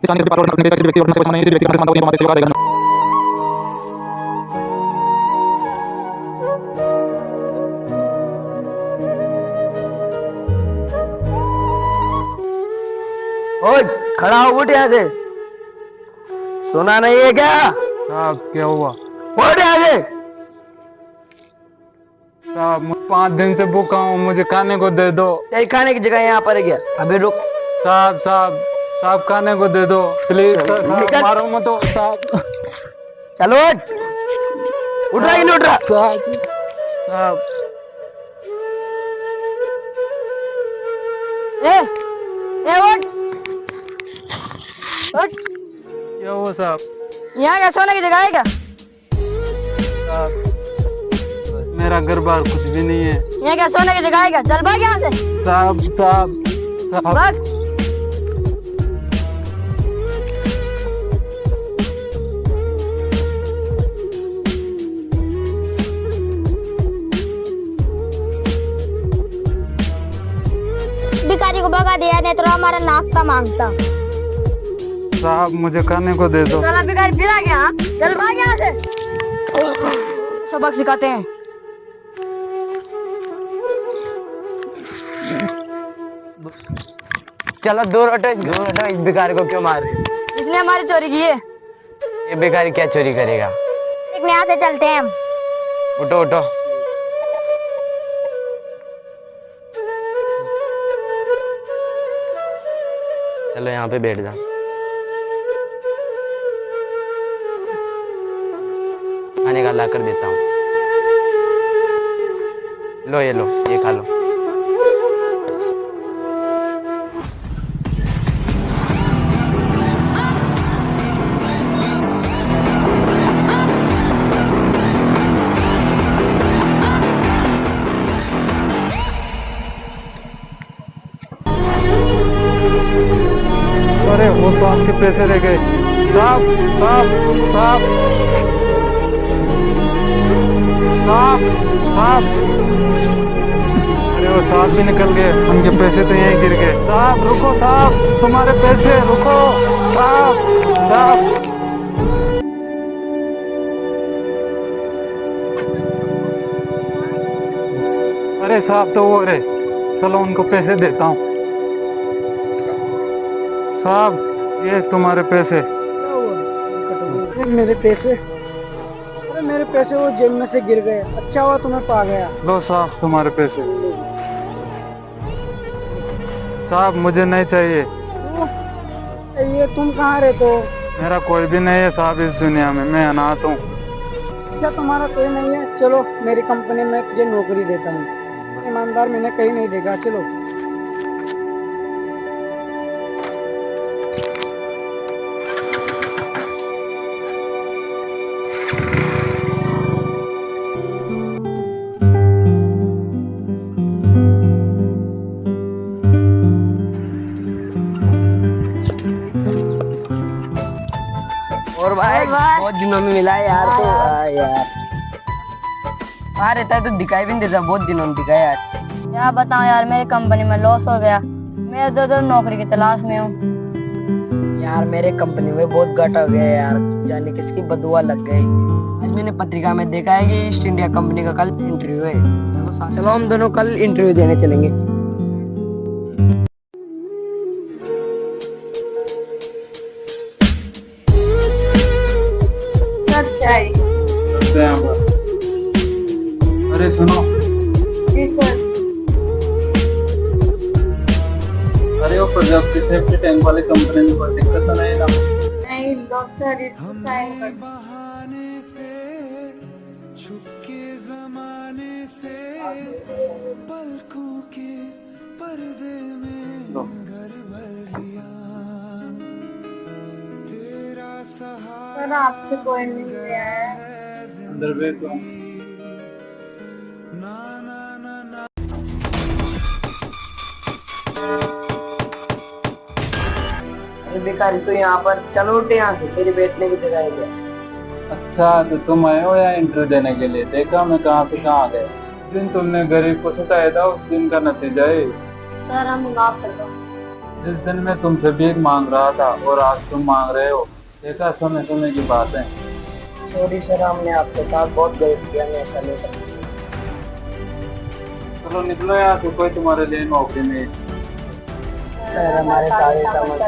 किसान के पास अपने व्यक्ति और नशे व्यक्ति को मानता है सेवा करेगा। ओए खड़ा हो, उठ यहाँ से। सुना नहीं है क्या? साहब क्या हुआ? उठ यहाँ से। साहब 5 दिन से भूखा हूँ, मुझे खाने को दे दो। तेरी खाने की जगह यहाँ पर है क्या? अभी रुक। साहब साहब साहब खाने को दे दो प्लीज। साहब निकल। मारो मत तो साहब। चलो उठ रहा कि नहीं उठ रहा? साहब साहब ए ए उठ उठ। क्या हुआ साहब? यहाँ क्या सोने की जगह है क्या? साहब मेरा घर बार कुछ भी नहीं है। यहाँ क्या सोने की जगह है क्या? चल भाग यहाँ से। साहब साहब साहब भाग। भिखारी को भगा दिया, नहीं तो हमारा नाश्ता मांगता। साहब मुझे खाने को दे दो। साला भिखारी फिर आ गया। हाँ? चल भाग यहाँ से। सबक सिखाते हैं। चलो दूर हटो, दूर हटो। इस भिखारी को क्यों मार रहे हो? इसने हमारी चोरी की है। ये भिखारी क्या चोरी करेगा? एक यहाँ से चलते हैं हम। उठो उठो। चलो यहाँ पे बैठ जाओ। खाने का ला कर देता हूँ। लो ये खा लो। अरे वो साहब के पैसे रह गए। साहब साहब साहब साहब साहब अरे वो साहब भी निकल गए, उनके पैसे तो यहीं गिर गए। साहब रुको, साहब तुम्हारे पैसे, रुको साहब साहब। अरे साहब तो वो रे, चलो उनको पैसे देता हूँ। साहब ये तुम्हारे पैसे। मेरे पैसे? अरे मेरे पैसे वो जेब में से गिर गए। अच्छा हुआ तुम्हें पा गया। लो साहब तुम्हारे पैसे। साहब मुझे नहीं चाहिए। ये तुम कहाँ रहते हो? मेरा कोई भी नहीं है साहब इस दुनिया में, मैं अनाथ हूँ। अच्छा तुम्हारा कोई नहीं है, चलो मेरी कंपनी में तुझे नौकरी देता हूँ। ईमानदार मैंने कहीं नहीं देखा, चलो। और भाई बहुत दिनों में मिला है यार। तो यार कहाँ रहता है? तो दिखाई भी नहीं देता, बहुत दिनों में दिखा यार। क्या बताऊं यार, मेरी कंपनी में लॉस हो गया। मैं इधर नौकरी की तलाश में हूँ। यार मेरे कंपनी में बहुत घाटा हो गया यार, जाने किसकी बदुआ लग गई। आज मैंने पत्रिका में देखा है कि ईस्ट इंडिया कंपनी का कल इंटरव्यू है। चलो हम दोनों कल इंटरव्यू देने चलेंगे। सच्चाई। अरे सुनो। जी सर। अरे वो पंजाब की सेफ्टी टैंक वाली कंपनी में कोई दिक्कत तो नहीं ना? नहीं डॉक्टर साइन कर। सर आपसे कोई नहीं गया है। अंदर बैठो। अरे भिखारी तो यहाँ पर, चलो उठ यहाँ से, तेरी बैठने की जगह है क्या? अच्छा तो तुम आए हो यहाँ इंटरव्यू देने के लिए? देखा मैं कहाँ से कहाँ आ गया। दिन तुमने गरीब को सताया था, उस दिन का नतीजा है। सर हम माफ कर दो। जिस दिन मैं तुमसे भीख मांग रहा था और आज तुम मांग रहे हो, देखा समय समय की बात है। सॉरी सर, हमने आपके साथ बहुत गलत किया, मैं ऐसा नहीं करता। चलो निकलो यहाँ से, कोई तुम्हारे लिए नौकरी नहीं। सर हमारे सारे सामान